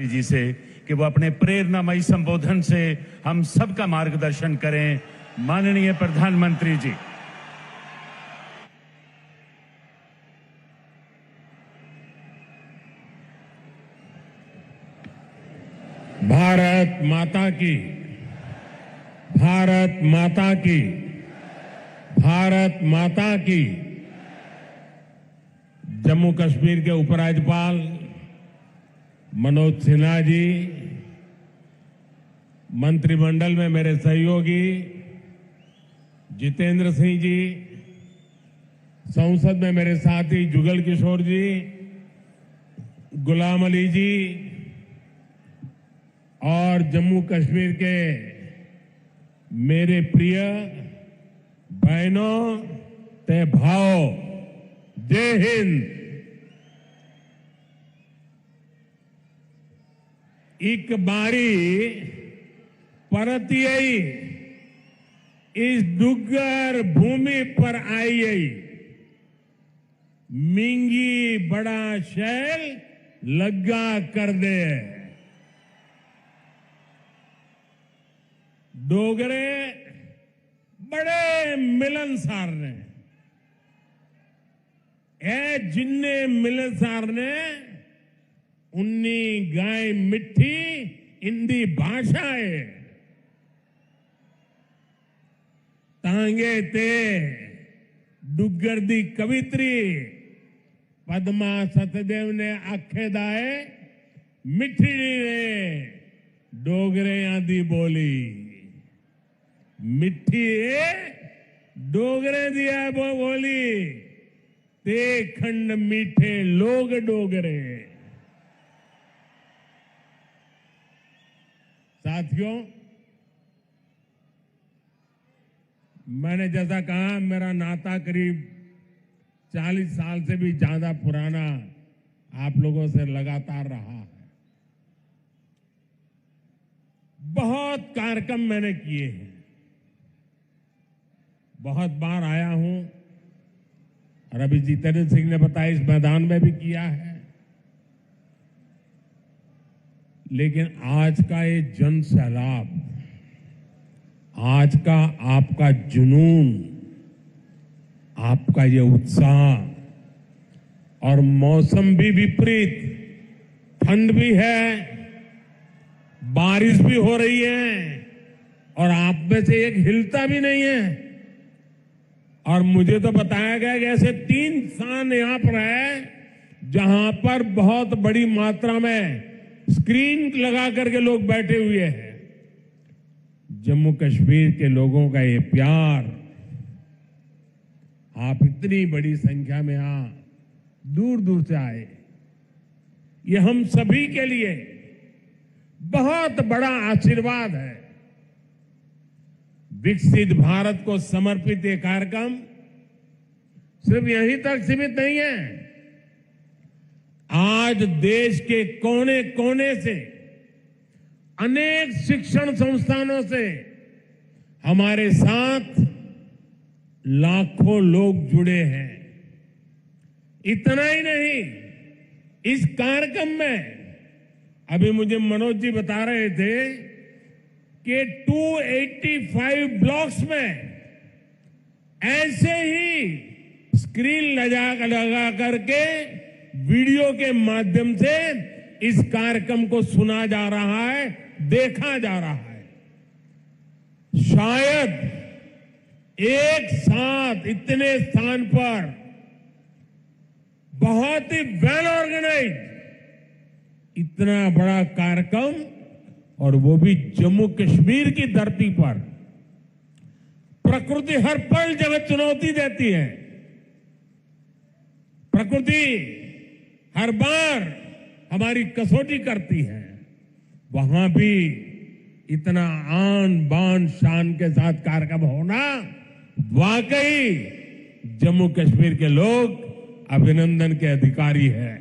जी से कि वो अपने प्रेरणामयी संबोधन से हम सबका मार्गदर्शन करें। माननीय प्रधानमंत्री जी। भारत माता की, भारत माता की, भारत माता की। जम्मू कश्मीर के उपराज्यपाल मनोज सिन्हा जी, मंत्रिमंडल में मेरे सहयोगी जितेंद्र सिंह जी, संसद में मेरे साथी जुगल किशोर जी, गुलाम अली जी और जम्मू कश्मीर के मेरे प्रिय बहनों ते भाओ, जय हिंद। एक बारी परतियई इस डुग्गर भूमि पर आई मिंगी बड़ा शैल लग्गा कर दे। डोगरे बड़े मिलनसार ने ए जिन्ने मिलनसार ने उन्नी गाय मिठी इंदी भाषा है तांगे ते डुग्गर दी कवित्री पद्मा सतदेव ने आखे दाए मिठी ने डोगरे आदि बोली मिठी डोगरे दिया बोली ते खंड मीठे लोग डोगरे। साथियों, मैंने जैसा कहा मेरा नाता करीब 40 साल से भी ज्यादा पुराना आप लोगों से लगातार रहा है। बहुत कार्यक्रम मैंने किए हैं, बहुत बार आया हूं और अभी जितेंद्र सिंह ने बताया इस मैदान में भी किया है। लेकिन आज का ये जन सैलाब, आज का आपका जुनून, आपका ये उत्साह और मौसम भी विपरीत, ठंड भी है, बारिश भी हो रही है और आप में से एक हिलता भी नहीं है। और मुझे तो बताया गया कि ऐसे 3 स्थान यहां पर है जहां पर बहुत बड़ी मात्रा में स्क्रीन लगा करके लोग बैठे हुए हैं। जम्मू कश्मीर के लोगों का ये प्यार, आप इतनी बड़ी संख्या में यहां दूर दूर से आए, ये हम सभी के लिए बहुत बड़ा आशीर्वाद है। विकसित भारत को समर्पित ये कार्यक्रम सिर्फ यहीं तक सीमित नहीं है। आज देश के कोने कोने से, अनेक शिक्षण संस्थानों से हमारे साथ लाखों लोग जुड़े हैं। इतना ही नहीं, इस कार्यक्रम में अभी मुझे मनोज जी बता रहे थे कि 285 ब्लॉक्स में ऐसे ही स्क्रीन लगा करके वीडियो के माध्यम से इस कार्यक्रम को सुना जा रहा है, देखा जा रहा है। शायद एक साथ इतने स्थान पर बहुत ही वेल ऑर्गेनाइज इतना बड़ा कार्यक्रम, और वो भी जम्मू कश्मीर की धरती पर। प्रकृति हर पल जगह चुनौती देती है, प्रकृति हर बार हमारी कसौटी करती है। वहां भी इतना आन बान शान के साथ कार्यक्रम होना, वाकई जम्मू कश्मीर के लोग अभिनंदन के अधिकारी हैं।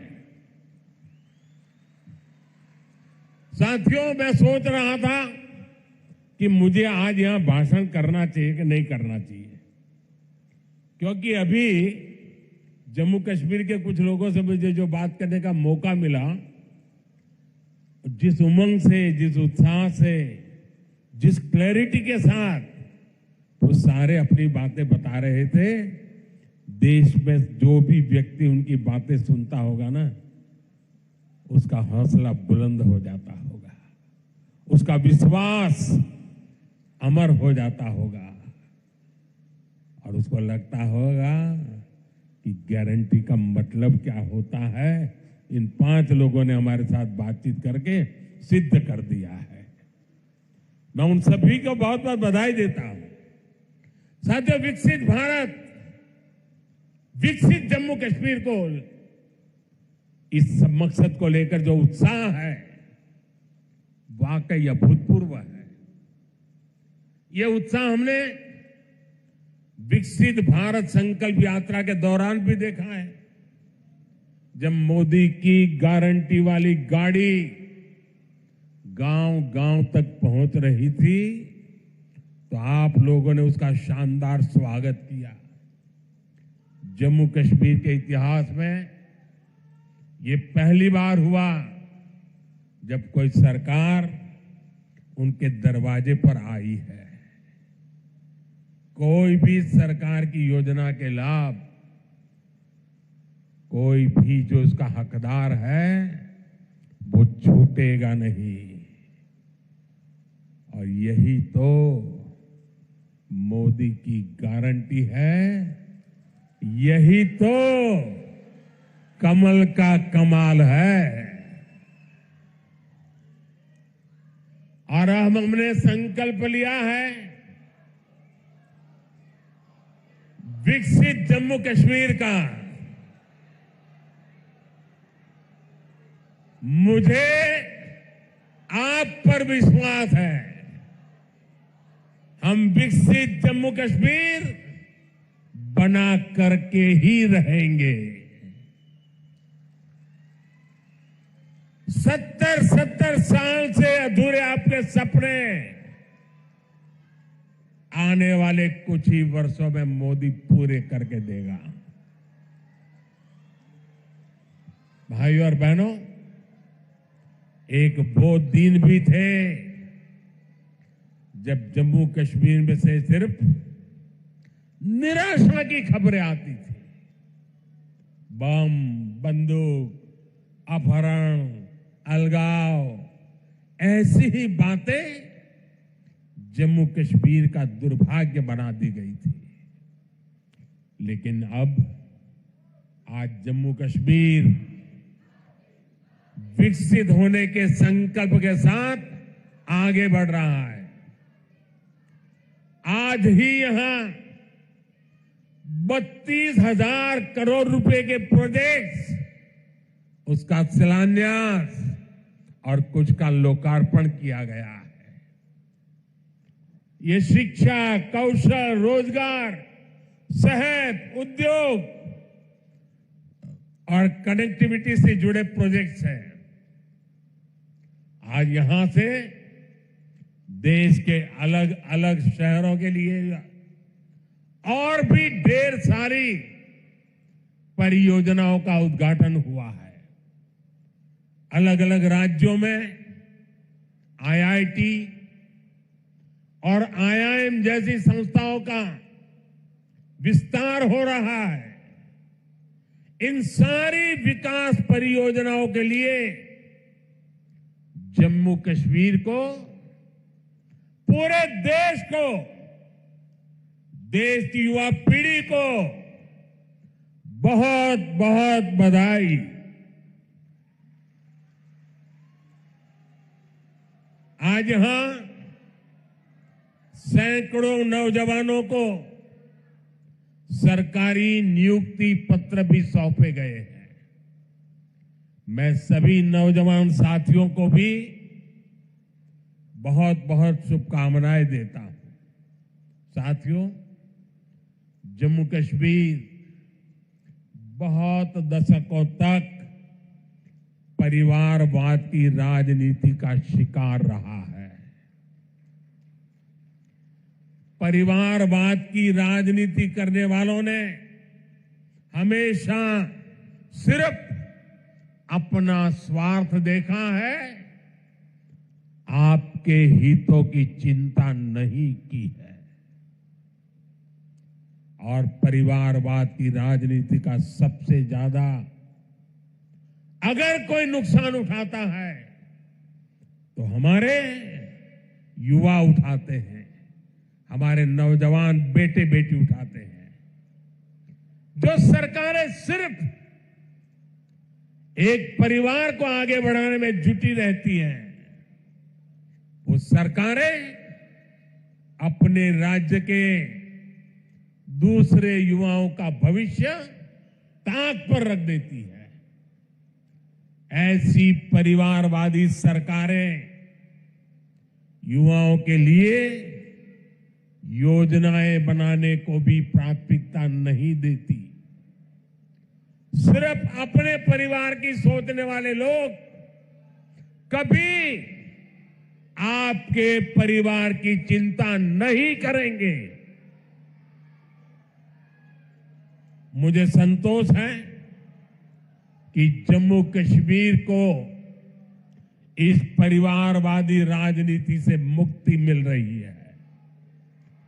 साथियों, मैं सोच रहा था कि मुझे आज यहां भाषण करना चाहिए कि नहीं करना चाहिए, क्योंकि अभी जम्मू कश्मीर के कुछ लोगों से मुझे जो बात करने का मौका मिला, जिस उमंग से, जिस उत्साह से, जिस क्लैरिटी के साथ वो सारे अपनी बातें बता रहे थे, देश में जो भी व्यक्ति उनकी बातें सुनता होगा ना, उसका हौसला बुलंद हो जाता होगा, उसका विश्वास अमर हो जाता होगा और उसको लगता होगा कि गारंटी का मतलब क्या होता है, इन 5 लोगों ने हमारे साथ बातचीत करके सिद्ध कर दिया है। मैं उन सभी को बहुत बहुत बधाई देता हूं। साथियों, विकसित भारत, विकसित जम्मू कश्मीर को, इस मकसद को लेकर जो उत्साह है वाकई अभूतपूर्व है। यह उत्साह हमने विकसित भारत संकल्प यात्रा के दौरान भी देखा है। जब मोदी की गारंटी वाली गाड़ी गांव गांव तक पहुंच रही थी तो आप लोगों ने उसका शानदार स्वागत किया। जम्मू कश्मीर के इतिहास में ये पहली बार हुआ जब कोई सरकार उनके दरवाजे पर आई है। कोई भी सरकार की योजना के लाभ, कोई भी जो उसका हकदार है वो छूटेगा नहीं। और यही तो मोदी की गारंटी है, यही तो कमल का कमाल है। और अब हमने संकल्प लिया है विकसित जम्मू कश्मीर का। मुझे आप पर विश्वास है, हम विकसित जम्मू कश्मीर बना करके ही रहेंगे। 70 साल से अधूरे आपके सपने आने वाले कुछ ही वर्षों में मोदी पूरे करके देगा। भाइयों और बहनों, एक वो दिन भी थे जब जम्मू कश्मीर में से सिर्फ निराशा की खबरें आती थी। बम, बंदूक, अपहरण, अलगाव, ऐसी ही बातें जम्मू कश्मीर का दुर्भाग्य बना दी गई थी। लेकिन अब आज जम्मू कश्मीर विकसित होने के संकल्प के साथ आगे बढ़ रहा है। आज ही यहां 32,000 करोड़ रुपए के प्रोजेक्ट्स, उसका शिलान्यास और कुछ का लोकार्पण किया गया है। ये शिक्षा, कौशल, रोजगार, सेहत, उद्योग और कनेक्टिविटी से जुड़े प्रोजेक्ट्स हैं। आज यहां से देश के अलग अलग शहरों के लिए और भी ढेर सारी परियोजनाओं का उद्घाटन हुआ है। अलग अलग राज्यों में आईआईटी और आईआईएम जैसी संस्थाओं का विस्तार हो रहा है। इन सारी विकास परियोजनाओं के लिए जम्मू कश्मीर को, पूरे देश को, देश की युवा पीढ़ी को बहुत बहुत बधाई। आज यहां सैकड़ों नौजवानों को सरकारी नियुक्ति पत्र भी सौंपे गए हैं। मैं सभी नौजवान साथियों को भी बहुत बहुत शुभकामनाएं देता हूं। साथियों, जम्मू कश्मीर बहुत दशकों तक परिवारवाद की राजनीति का शिकार रहा है। परिवारवाद की राजनीति करने वालों ने हमेशा सिर्फ अपना स्वार्थ देखा है आपके हितों की चिंता नहीं की है और परिवारवाद की राजनीति का सबसे ज्यादा अगर कोई नुकसान उठाता है तो हमारे युवा उठाते हैं, हमारे नौजवान बेटे बेटी उठाते हैं। जो सरकारें सिर्फ एक परिवार को आगे बढ़ाने में जुटी रहती हैं, वो सरकारें अपने राज्य के दूसरे युवाओं का भविष्य ताक पर रख देती है। ऐसी परिवारवादी सरकारें युवाओं के लिए योजनाएं बनाने को भी प्राथमिकता नहीं देती। सिर्फ अपने परिवार की सोचने वाले लोग कभी आपके परिवार की चिंता नहीं करेंगे। मुझे संतोष है कि जम्मू कश्मीर को इस परिवारवादी राजनीति से मुक्ति मिल रही है।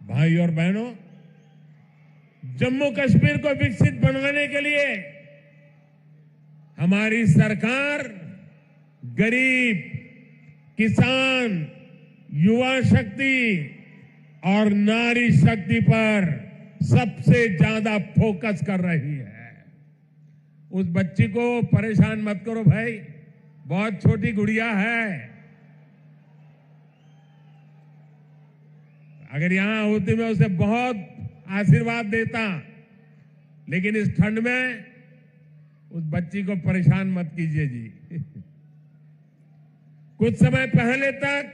भाई और बहनों, जम्मू कश्मीर को विकसित बनाने के लिए हमारी सरकार गरीब, किसान, युवा शक्ति और नारी शक्ति पर सबसे ज्यादा फोकस कर रही है। उस बच्ची को परेशान मत करो भाई, बहुत छोटी गुड़िया है। अगर यहां होती मैं उसे बहुत आशीर्वाद देता, लेकिन इस ठंड में उस बच्ची को परेशान मत कीजिए जी। कुछ समय पहले तक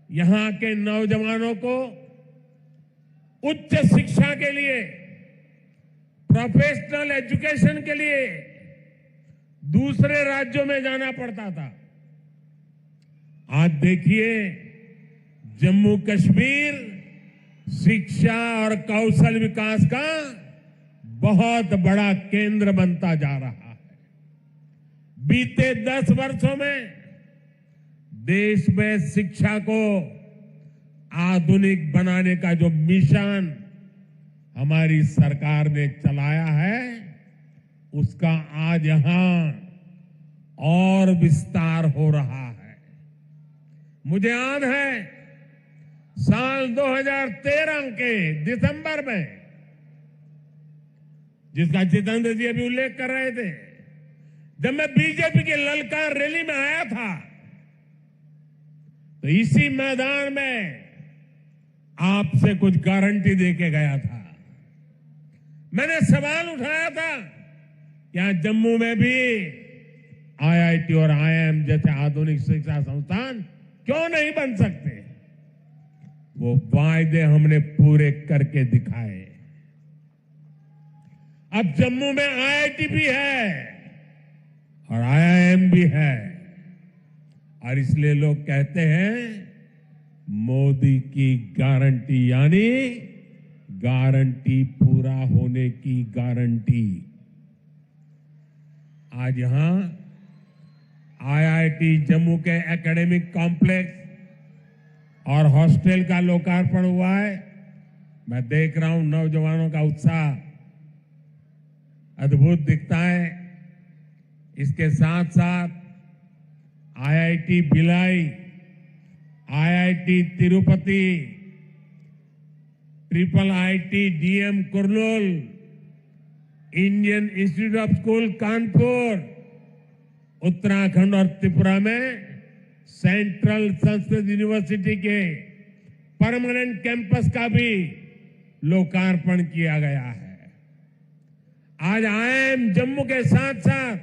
यहां के नौजवानों को उच्च शिक्षा के लिए, प्रोफेशनल एजुकेशन के लिए दूसरे राज्यों में जाना पड़ता था। आज देखिए, जम्मू कश्मीर शिक्षा और कौशल विकास का बहुत बड़ा केंद्र बनता जा रहा है। बीते 10 वर्षों में देश में शिक्षा को आधुनिक बनाने का जो मिशन हमारी सरकार ने चलाया है, उसका आज यहां और विस्तार हो रहा है। मुझे याद है साल 2013 के दिसंबर में, जिसका जितेंद्र जी अभी उल्लेख कर रहे थे, जब मैं बीजेपी की ललकार रैली में आया था, तो इसी मैदान में आपसे कुछ गारंटी देके गया था। मैंने सवाल उठाया था, क्या जम्मू में भी आईआईटी और आईआईएम जैसे आधुनिक शिक्षा संस्थान क्यों नहीं बन सकते? वो वायदे हमने पूरे करके दिखाए। अब जम्मू में आईआईटी भी है और आईआईएम भी है, और इसलिए लोग कहते हैं मोदी की गारंटी, यानी गारंटी पूरा होने की गारंटी। आज यहां आईआईटी जम्मू के एकेडमिक कॉम्प्लेक्स और हॉस्टल का लोकार्पण हुआ है। मैं देख रहा हूं नौजवानों का उत्साह अद्भुत दिखता है। इसके साथ साथ IIT Bhilai, IIT Tirupati, triple IT DM Kurnool, Indian institute of school Kanpur, Uttarakhand और त्रिपुरा में सेंट्रल संस्कृत यूनिवर्सिटी के परमानेंट कैंपस का भी लोकार्पण किया गया है। आज आईआईएम जम्मू के साथ साथ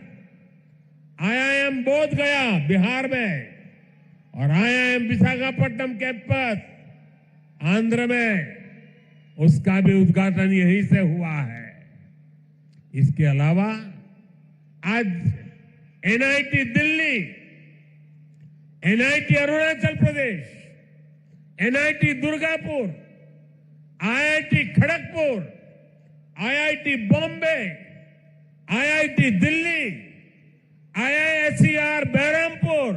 आईआईएम बोध गया बिहार में और आईआईएम विशाखापट्टनम कैंपस आंध्र में, उसका भी उद्घाटन यहीं से हुआ है। इसके अलावा आज NIT Delhi, NIT Arunachal Pradesh, NIT Durgapur, IIT Kharagpur, IIT Bombay, IIT Delhi, IISER Berhampur,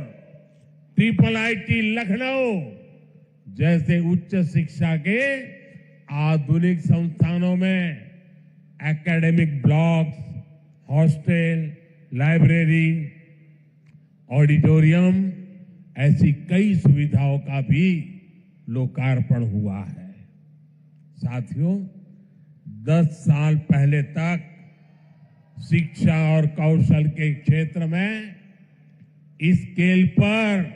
IIT Lucknow जैसे उच्च शिक्षा के आधुनिक संस्थानों में academic blocks, hostel, library, auditorium ऐसी कई सुविधाओं का भी लोकार्पण हुआ है। साथियों, 10 साल पहले तक शिक्षा और कौशल के क्षेत्र में इस स्केल पर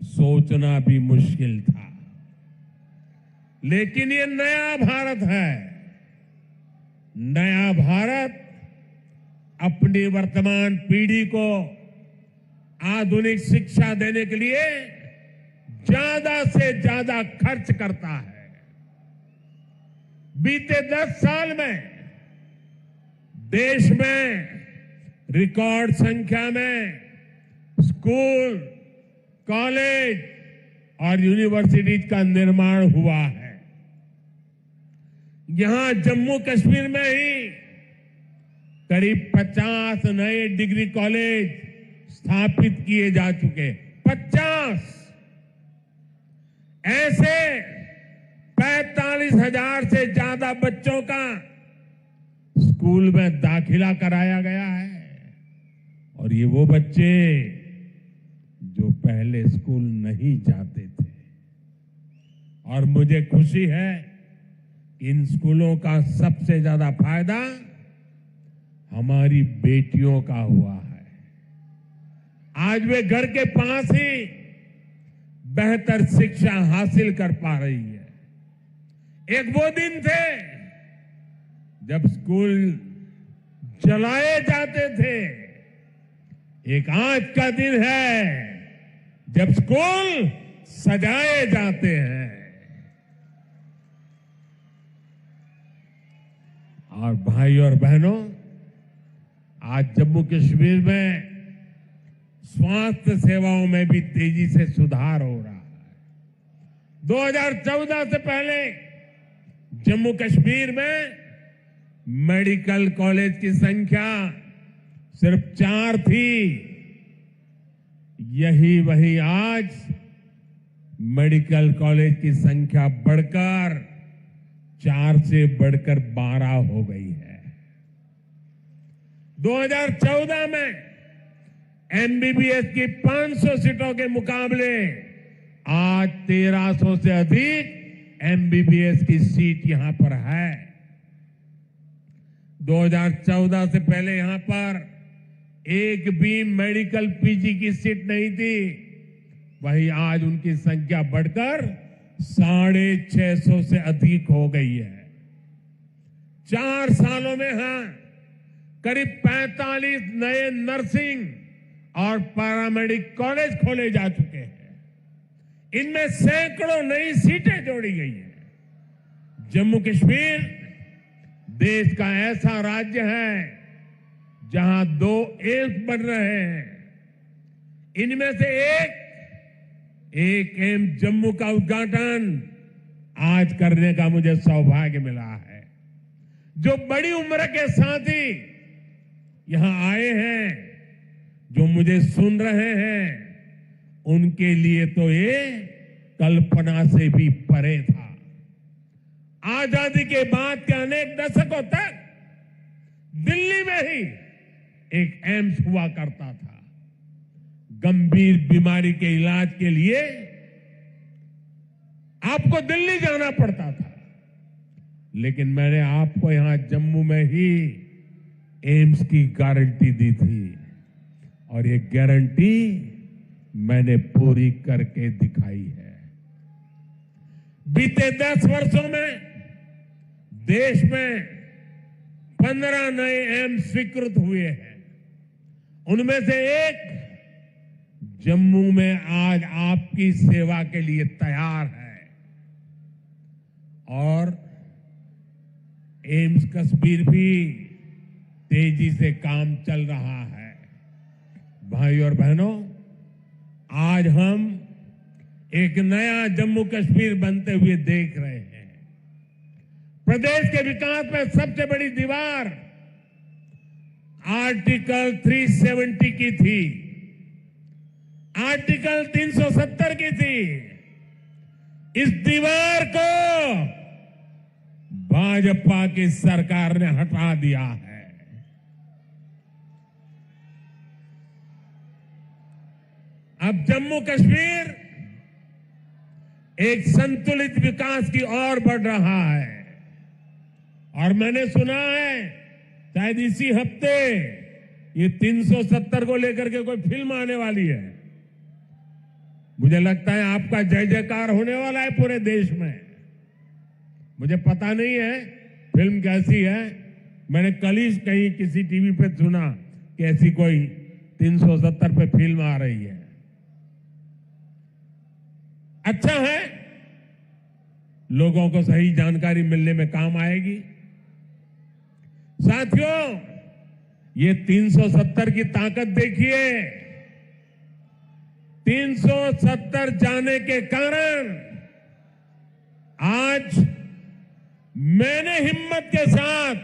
सोचना भी मुश्किल था, लेकिन ये नया भारत है। नया भारत अपनी वर्तमान पीढ़ी को आधुनिक शिक्षा देने के लिए ज्यादा से ज्यादा खर्च करता है। बीते 10 साल में देश में रिकॉर्ड संख्या में स्कूल, कॉलेज और यूनिवर्सिटीज का निर्माण हुआ है। यहां जम्मू कश्मीर में ही करीब 50 नए डिग्री कॉलेज स्थापित किए जा चुके। 50 ऐसे 45,000 से ज्यादा बच्चों का स्कूल में दाखिला कराया गया है। और ये वो बच्चे जो पहले स्कूल नहीं जाते थे। और मुझे खुशी है इन स्कूलों का सबसे ज्यादा फायदा हमारी बेटियों का हुआ है। आज वे घर के पास ही बेहतर शिक्षा हासिल कर पा रही है। एक वो दिन थे जब स्कूल जलाए जाते थे, एक आज का दिन है जब स्कूल सजाए जाते हैं। और भाई और बहनों, आज जम्मू कश्मीर में स्वास्थ्य सेवाओं में भी तेजी से सुधार हो रहा है। 2014 से पहले जम्मू कश्मीर में मेडिकल कॉलेज की संख्या सिर्फ 4 थी। वही आज मेडिकल कॉलेज की संख्या बढ़कर 4 से बढ़कर 12 हो गई है। 2014 में MBBS की 500 सीटों के मुकाबले आज 1300 से अधिक MBBS की सीट यहां पर है। 2014 से पहले यहां पर एक भी मेडिकल PG की सीट नहीं थी। वही आज उनकी संख्या बढ़कर 650 से अधिक हो गई है। 4 सालों में करीब 45 नए नर्सिंग और पैरामेडिक कॉलेज खोले जा चुके हैं। इनमें सैकड़ों नई सीटें जोड़ी गई हैं। जम्मू कश्मीर देश का ऐसा राज्य है जहां 2 एम्स बन रहे हैं। इनमें से एक एम्स जम्मू का उद्घाटन आज करने का मुझे सौभाग्य मिला है। जो बड़ी उम्र के साथी यहां आए हैं, जो मुझे सुन रहे हैं, उनके लिए तो ये कल्पना से भी परे था। आजादी के बाद के अनेक दशकों तक दिल्ली में ही एक एम्स हुआ करता था। गंभीर बीमारी के इलाज के लिए आपको दिल्ली जाना पड़ता था, लेकिन मैंने आपको यहां जम्मू में ही एम्स की गारंटी दी थी और ये गारंटी मैंने पूरी करके दिखाई है। बीते 10 वर्षों में देश में 15 नए एम्स स्वीकृत हुए हैं। उनमें से एक जम्मू में आज आपकी सेवा के लिए तैयार है। और एम्स कश्मीर भी तेजी से काम चल रहा है। भाई और बहनों, आज हम एक नया जम्मू कश्मीर बनते हुए देख रहे हैं। प्रदेश के विकास में सबसे बड़ी दीवार आर्टिकल 370 की थी। आर्टिकल 370 की थी। इस दीवार को भाजपा की सरकार ने हटा दिया है। अब जम्मू कश्मीर एक संतुलित विकास की ओर बढ़ रहा है। और मैंने सुना है शायद इसी हफ्ते ये 370 को लेकर के कोई फिल्म आने वाली है। मुझे लगता है आपका जय जयकार होने वाला है पूरे देश में। मुझे पता नहीं है फिल्म कैसी है। मैंने कल ही कहीं किसी टीवी पे सुना कि ऐसी कोई 370 पे फिल्म आ रही है। अच्छा है, लोगों को सही जानकारी मिलने में काम आएगी। साथियों, ये 370 की ताकत देखिए। 370 जाने के कारण आज मैंने हिम्मत के साथ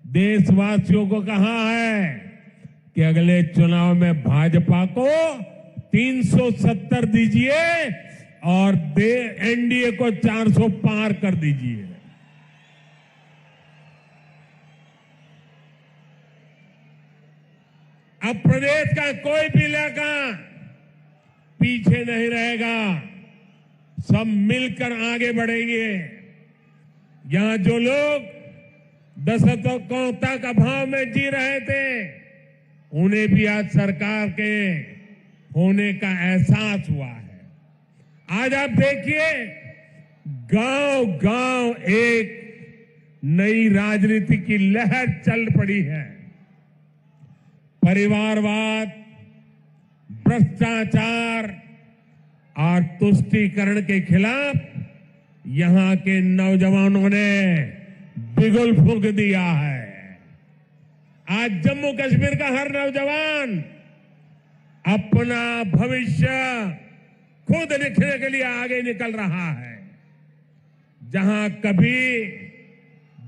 देशवासियों को कहा है कि अगले चुनाव में भाजपा को 370 दीजिए और एनडीए को 400 पार कर दीजिए। अब प्रदेश का कोई भी इलाका पीछे नहीं रहेगा। सब मिलकर आगे बढ़ेंगे। यहां जो लोग दशकों तक अभाव में जी रहे थे, उन्हें भी आज सरकार के होने का एहसास हुआ है। आज आप देखिए, गांव गांव एक नई राजनीति की लहर चल पड़ी है। परिवारवाद, भ्रष्टाचार और तुष्टीकरण के खिलाफ यहां के नौजवानों ने बिगुल फूंक दिया है। आज जम्मू कश्मीर का हर नौजवान अपना भविष्य खुद लिखने के लिए आगे निकल रहा है। जहां कभी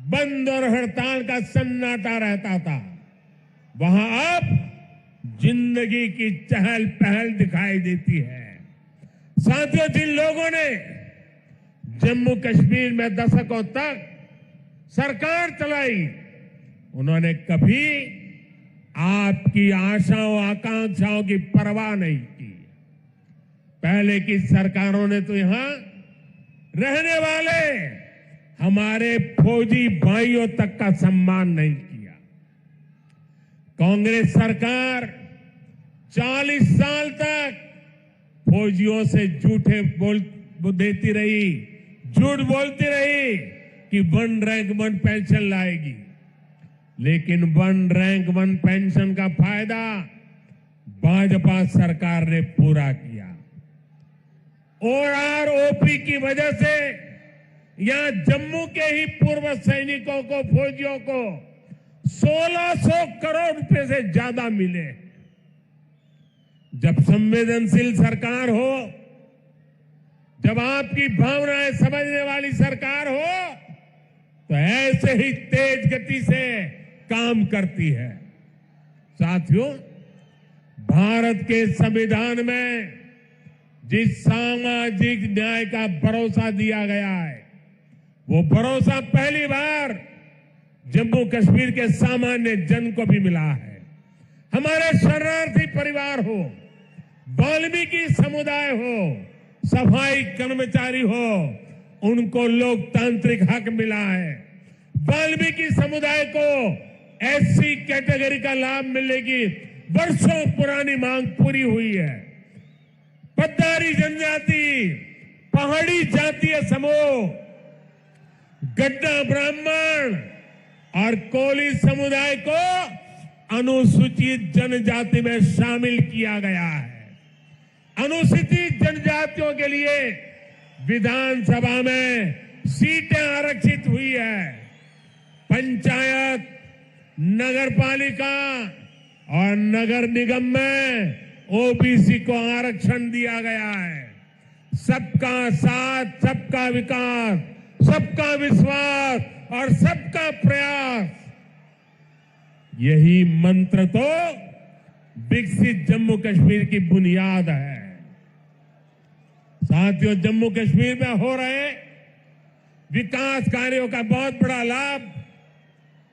बंद और हड़ताल का सन्नाटा रहता था, वहां अब जिंदगी की चहल पहल दिखाई देती है। साथियों, जिन लोगों ने जम्मू कश्मीर में दशकों तक सरकार चलाई, उन्होंने कभी आपकी आशाओं आकांक्षाओं की परवाह नहीं की। पहले की सरकारों ने तो यहां रहने वाले हमारे फौजी भाइयों तक का सम्मान नहीं किया। कांग्रेस सरकार 40 साल तक फौजियों से झूठे देती रही, झूठ बोलती रही कि 1 रैंक 1 पेंशन लाएगी। लेकिन 1 रैंक 1 पेंशन का फायदा भाजपा सरकार ने पूरा किया। ओआरओपी की वजह से यहां जम्मू के ही पूर्व सैनिकों को, फौजियों को 1600 करोड़ रुपए से ज्यादा मिले। जब संवेदनशील सरकार हो, जब आपकी भावनाएं समझने वाली सरकार हो, तो ऐसे ही तेज गति से काम करती है। साथियों, भारत के संविधान में जिस सामाजिक न्याय का भरोसा दिया गया है, वो भरोसा पहली बार जम्मू कश्मीर के सामान्य जन को भी मिला है। हमारे शरणार्थी परिवार हो, वाल्मीकि समुदाय हो, सफाई कर्मचारी हो, उनको लोकतांत्रिक हक मिला है। वाल्मीकि समुदाय को एससी कैटेगरी का लाभ मिलने की वर्षों पुरानी मांग पूरी हुई है। पद्दारी जनजाति, पहाड़ी जातीय समूह, गड्ढा ब्राह्मण और कोली समुदाय को अनुसूचित जनजाति में शामिल किया गया है। अनुसूचित जनजातियों के लिए विधानसभा में सीटें आरक्षित हुई है। पंचायत, नगरपालिका और नगर निगम में ओबीसी को आरक्षण दिया गया है। सबका साथ, सबका विकास, सबका विश्वास और सबका प्रयास, यही मंत्र तो विकसित जम्मू कश्मीर की बुनियाद है। साथियों, जम्मू कश्मीर में हो रहे विकास कार्यों का बहुत बड़ा लाभ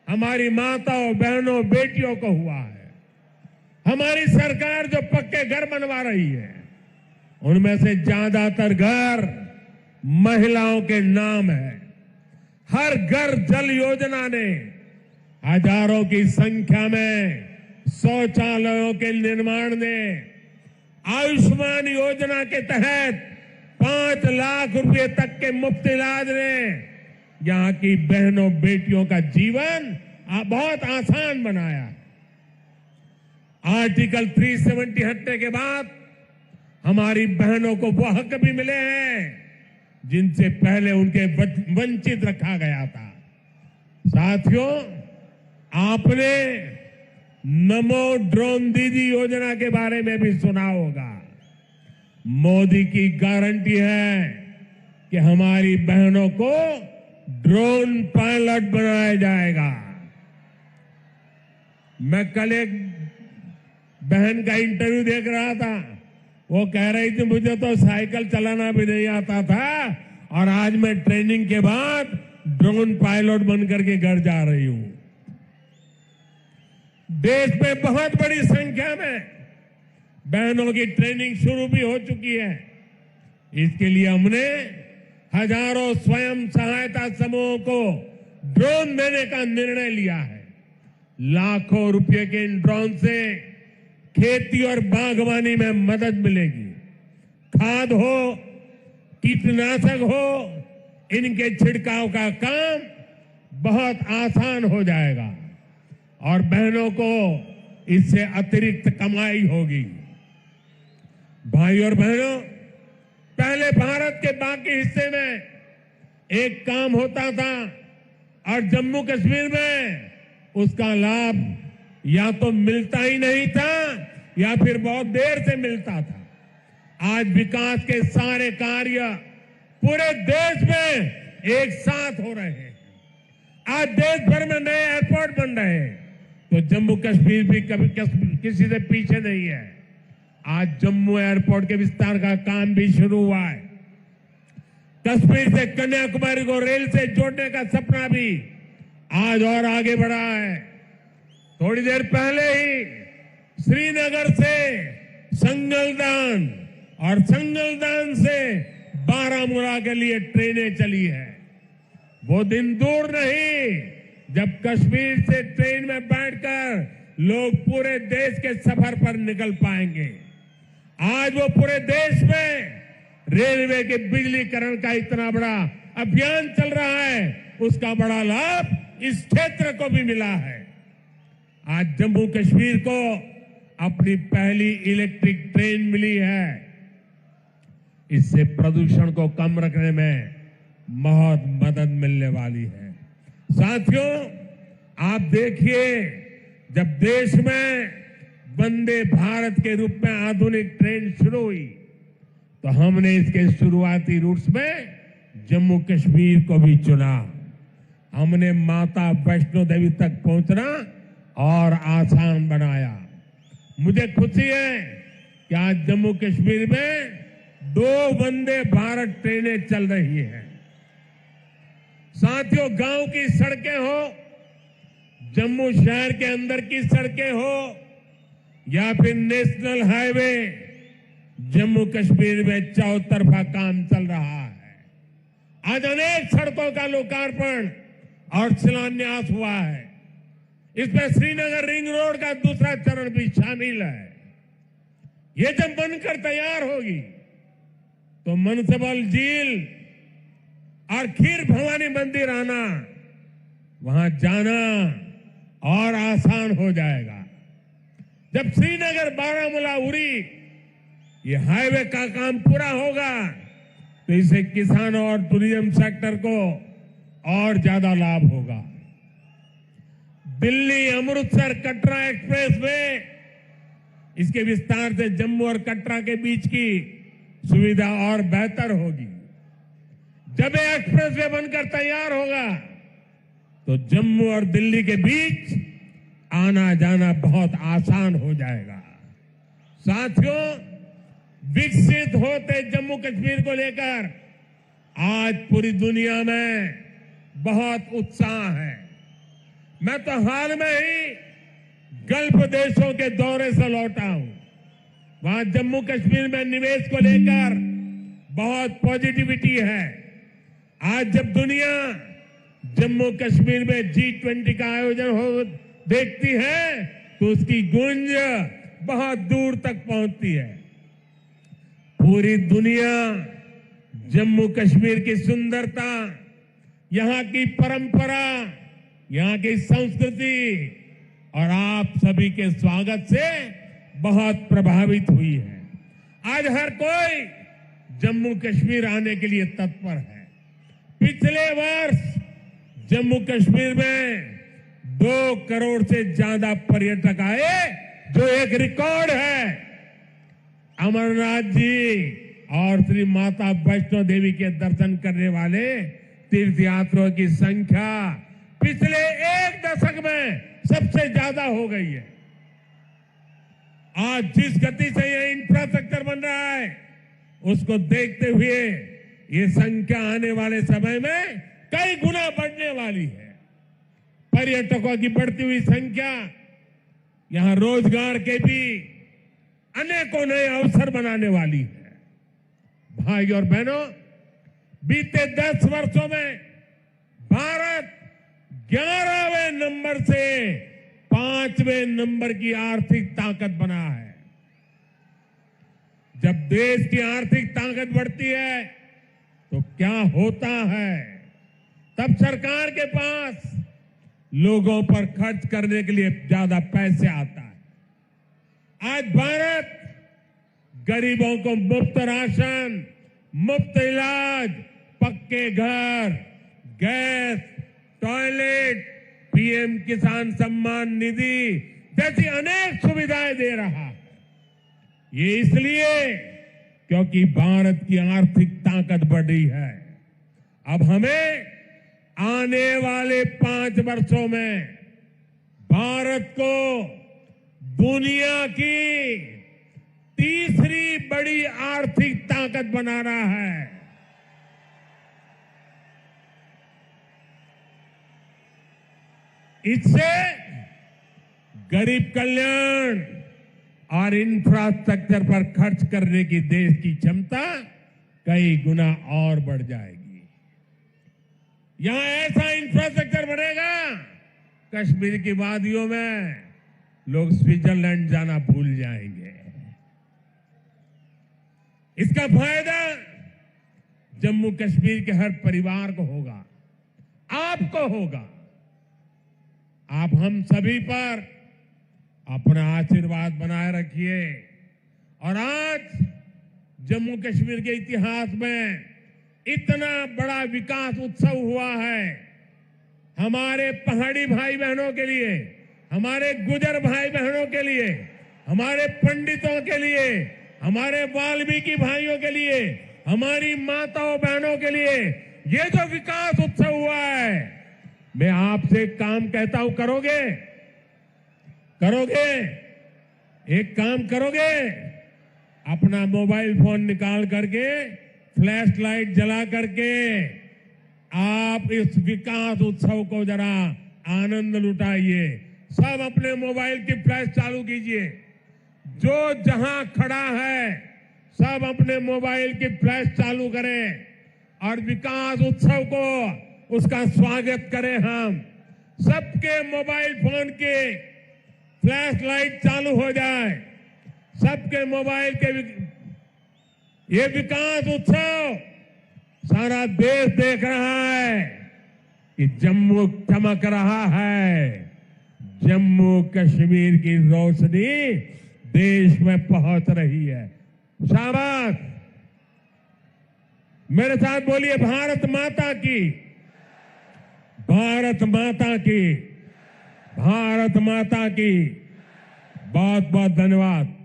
हमारी माताओं, बहनों, बेटियों को हुआ है। हमारी सरकार जो पक्के घर बनवा रही है, उनमें से ज्यादातर घर महिलाओं के नाम है। हर घर जल योजना ने हजारों की संख्या में शौचालयों के निर्माण ने, आयुष्मान योजना के तहत 5 लाख रुपए तक के मुफ्त इलाज ने यहां की बहनों, बेटियों का जीवन बहुत आसान बनाया। आर्टिकल 370 हटने के बाद हमारी बहनों को वो हक भी मिले हैं जिनसे पहले उनके वंचित रखा गया था। साथियों, आपने नमो ड्रोन दीदी योजना के बारे में भी सुना होगा। मोदी की गारंटी है कि हमारी बहनों को ड्रोन पायलट बनाया जाएगा। मैं कल एक बहन का इंटरव्यू देख रहा था। वो कह रही थी, मुझे तो साइकिल चलाना भी नहीं आता था और आज मैं ट्रेनिंग के बाद ड्रोन पायलट बनकर के घर जा रही हूं। देश में बहुत बड़ी संख्या में बहनों की ट्रेनिंग शुरू भी हो चुकी है। इसके लिए हमने हजारों स्वयं सहायता समूहों को ड्रोन देने का निर्णय लिया है। लाखों रुपए के इन ड्रोन से खेती और बागवानी में मदद मिलेगी। खाद हो, कीटनाशक हो, इनके छिड़काव का काम बहुत आसान हो जाएगा और बहनों को इससे अतिरिक्त कमाई होगी। भाई और बहनों, पहले भारत के बाकी हिस्से में एक काम होता था और जम्मू कश्मीर में उसका लाभ या तो मिलता ही नहीं था या फिर बहुत देर से मिलता था। आज विकास के सारे कार्य पूरे देश में एक साथ हो रहे हैं। आज देश भर में नए एयरपोर्ट बन रहे हैं, तो जम्मू कश्मीर भी कभी किसी से पीछे नहीं है। आज जम्मू एयरपोर्ट के विस्तार का काम भी शुरू हुआ है। कश्मीर से कन्याकुमारी को रेल से जोड़ने का सपना भी आज और आगे बढ़ा है। थोड़ी देर पहले ही श्रीनगर से संगलदान और संगलदान से बारामूला के लिए ट्रेनें चली है। वो दिन दूर नहीं जब कश्मीर से ट्रेन में बैठकर लोग पूरे देश के सफर पर निकल पाएंगे। आज वो पूरे देश में रेलवे के बिजलीकरण का इतना बड़ा अभियान चल रहा है, उसका बड़ा लाभ इस क्षेत्र को भी मिला है। आज जम्मू कश्मीर को अपनी पहली इलेक्ट्रिक ट्रेन मिली है। इससे प्रदूषण को कम रखने में बहुत मदद मिलने वाली है। साथियों, आप देखिए, जब देश में वंदे भारत के रूप में आधुनिक ट्रेन शुरू हुई तो हमने इसके शुरुआती रूट्स में जम्मू कश्मीर को भी चुना। हमने माता वैष्णो देवी तक पहुंचना और आसान बनाया। मुझे खुशी है कि आज जम्मू कश्मीर में 2 वंदे भारत ट्रेनें चल रही हैं। साथियों, गांव की सड़कें हो, जम्मू शहर के अंदर की सड़कें हो या फिर नेशनल हाईवे, जम्मू कश्मीर में चौतरफा काम चल रहा है। आज अनेक सड़कों का लोकार्पण और शिलान्यास हुआ है। इसमें श्रीनगर रिंग रोड का दूसरा चरण भी शामिल है। ये जब बनकर तैयार होगी तो मनसबल झील और खीर भवानी मंदिर आना, वहां जाना और आसान हो जाएगा। जब श्रीनगर बारामूला उरी ये हाईवे का काम पूरा होगा तो इससे किसानों और टूरिज्म सेक्टर को और ज्यादा लाभ होगा। दिल्ली अमृतसर कटरा एक्सप्रेस वे, इसके विस्तार से जम्मू और कटरा के बीच की सुविधा और बेहतर होगी। जब ये एक्सप्रेस वे बनकर तैयार होगा तो जम्मू और दिल्ली के बीच आना जाना बहुत आसान हो जाएगा। साथियों, विकसित होते जम्मू कश्मीर को लेकर आज पूरी दुनिया में बहुत उत्साह है। मैं तो हाल में ही गल्फ देशों के दौरे से लौटा हूं। वहां जम्मू कश्मीर में निवेश को लेकर बहुत पॉजिटिविटी है। आज जब दुनिया जम्मू कश्मीर में G20 का आयोजन हो देखती है तो उसकी गूंज बहुत दूर तक पहुंचती है। पूरी दुनिया जम्मू कश्मीर की सुंदरता, यहां की परंपरा, यहां की संस्कृति और आप सभी के स्वागत से बहुत प्रभावित हुई है। आज हर कोई जम्मू कश्मीर आने के लिए तत्पर है। पिछले वर्ष जम्मू कश्मीर में 2 करोड़ से ज्यादा पर्यटक आए, जो एक रिकॉर्ड है। अमरनाथ जी और श्री माता वैष्णो देवी के दर्शन करने वाले तीर्थयात्रियों की संख्या पिछले 1 दशक में सबसे ज्यादा हो गई है। आज जिस गति से यह इंफ्रास्ट्रक्चर बन रहा है, उसको देखते हुए ये संख्या आने वाले समय में कई गुना बढ़ने वाली है। पर्यटकों की बढ़ती हुई संख्या यहां रोजगार के भी अनेकों नए अवसर बनाने वाली है। भाई और बहनों, बीते 10 वर्षों में भारत 11वें नंबर से 5वें नंबर की आर्थिक ताकत बना है। जब देश की आर्थिक ताकत बढ़ती है तो क्या होता है, तब सरकार के पास लोगों पर खर्च करने के लिए ज्यादा पैसे आता है। आज भारत गरीबों को मुफ्त राशन, मुफ्त इलाज, पक्के घर, गैस, टॉयलेट, पीएम किसान सम्मान निधि जैसी अनेक सुविधाएं दे रहा है। ये इसलिए क्योंकि भारत की आर्थिक ताकत बढ़ी है। अब हमें आने वाले 5 वर्षों में भारत को दुनिया की तीसरी बड़ी आर्थिक ताकत बनाना है। इससे गरीब कल्याण और इंफ्रास्ट्रक्चर पर खर्च करने की देश की क्षमता कई गुना और बढ़ जाएगी। यहां ऐसा इंफ्रास्ट्रक्चर बनेगा, कश्मीर की वादियों में लोग स्विट्जरलैंड जाना भूल जाएंगे। इसका फायदा जम्मू कश्मीर के हर परिवार को होगा, आपको होगा। आप हम सभी पर अपना आशीर्वाद बनाए रखिए। और आज जम्मू कश्मीर के इतिहास में इतना बड़ा विकास उत्सव हुआ है। हमारे पहाड़ी भाई बहनों के लिए, हमारे गुजर भाई बहनों के लिए, हमारे पंडितों के लिए, हमारे वाल्मीकि भाइयों के लिए, हमारी माताओं बहनों के लिए ये जो विकास उत्सव हुआ है, मैं आपसे एक काम कहता हूं, करोगे? करोगे? एक काम करोगे? अपना मोबाइल फोन निकाल करके, फ्लैश लाइट जला करके आप इस विकास उत्सव को जरा आनंद लुटाइए। सब अपने मोबाइल की फ्लैश चालू कीजिए। जो जहां खड़ा है सब अपने मोबाइल की फ्लैश चालू करें और विकास उत्सव को, उसका स्वागत करें। हम सबके मोबाइल फोन के फ्लैश लाइट चालू हो जाए, सबके मोबाइल के ये विकास उत्सव सारा देश देख रहा है कि जम्मू चमक रहा है। जम्मू कश्मीर की रोशनी देश में पहुंच रही है। शाबाश! मेरे साथ बोलिए, भारत माता की, भारत माता की, भारत माता की। बहुत बहुत धन्यवाद।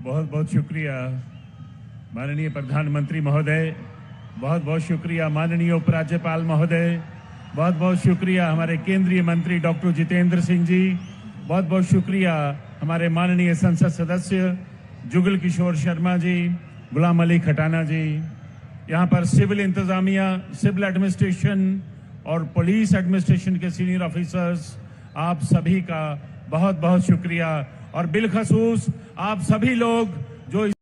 बहुत बहुत शुक्रिया माननीय प्रधानमंत्री महोदय, बहुत बहुत शुक्रिया माननीय उपराज्यपाल महोदय, बहुत बहुत शुक्रिया हमारे केंद्रीय मंत्री डॉक्टर जितेंद्र सिंह जी, बहुत बहुत शुक्रिया हमारे माननीय संसद सदस्य जुगल किशोर शर्मा जी, गुलाम अली खटाना जी, यहाँ पर सिविल इंतजामिया, सिविल एडमिनिस्ट्रेशन और पुलिस एडमिनिस्ट्रेशन के सीनियर ऑफिसर्स, आप सभी का बहुत बहुत शुक्रिया और बिलखसूस आप सभी लोग जो